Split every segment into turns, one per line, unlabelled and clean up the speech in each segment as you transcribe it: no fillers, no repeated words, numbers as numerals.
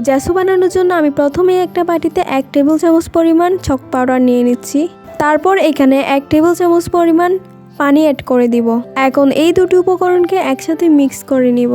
জ্যাসু বানানোর জন্য আমি প্রথমে একটা বাটিতে 1 টেবিল চামচ পরিমাণ চক পাউডার নিয়ে নিচ্ছি। তারপর এখানে 1 টেবিল চামচ পরিমাণ পানি অ্যাড করে দিব। এখন এই দুটি উপকরণকে একসাথে মিক্স করে নিব।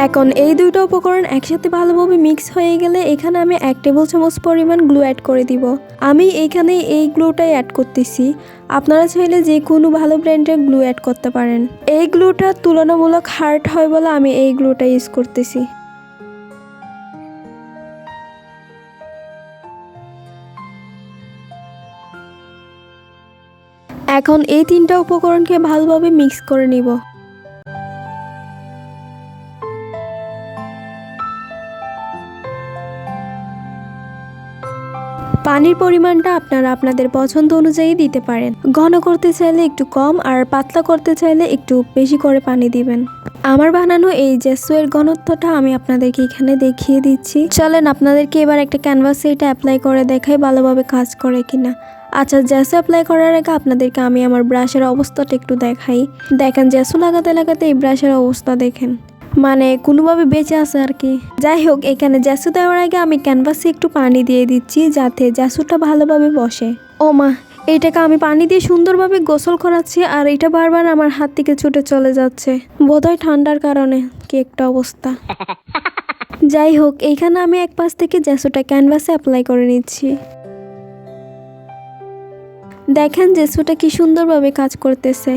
এখন এই দুইটা উপকরণ একসাথে ভালোভাবে মিক্স হয়ে গেলে এখানে আমি 1 টেবিল চামচ পরিমাণ গ্লু অ্যাড করে দিব। আমি এইখানে এই গ্লুটাই অ্যাড করতেছি। আপনারা চাইলে যে কোনো ভালো ব্র্যান্ডের গ্লু অ্যাড করতে পারেন। এই গ্লুটা তুলনামূলক হার্ড হয় বলে আমি এই গ্লুটা ইউজ করতেছি। এখন এই তিনটা উপকরণকে ভালোভাবে মিক্স করে নিব। পানির পরিমাণটা আপনারা আপনাদের পছন্দ অনুযায়ী দিতে পারেন। ঘন করতে চাইলে একটু কম আর পাতলা করতে চাইলে একটু বেশি করে পানি দিবেন। আমার বানানো এই জ্যাসুয়ের ঘনত্বটা আমি আপনাদেরকে এখানে দেখিয়ে দিচ্ছি। চলেন আপনাদেরকে এবার একটা ক্যানভাসে এটা অ্যাপ্লাই করে দেখাই ভালোভাবে কাজ করে কিনা। আচ্ছা, জ্যাসু অ্যাপ্লাই করার আগে আপনাদেরকে আমি আমার ব্রাশের অবস্থাটা একটু দেখাই। দেখেন জ্যাসু লাগাতে লাগাতে এই ব্রাশের অবস্থা দেখেন, মানে কোনোভাবে বেঁচে আছে আর কি। যাই হোক, এখানে জ্যাসু দেওয়ার আগে আমি ক্যানভাসে একটু পানি দিয়ে দিচ্ছি যাতে জ্যাসুটা ভালোভাবে বসে। ও মা, এইটাকে আমি পানি দিয়ে সুন্দরভাবে গোসল করাচ্ছি আর এটা বারবার আমার হাত থেকে ছুটে চলে যাচ্ছে। বোধহয় ঠান্ডার কারণে কি একটা অবস্থা। যাই হোক, এইখানে আমি এক পাশ থেকে জ্যাসুটা ক্যানভাসে অ্যাপ্লাই করে নিচ্ছি। দেখেন জ্যাসুটা কি সুন্দরভাবে কাজ করতেছে।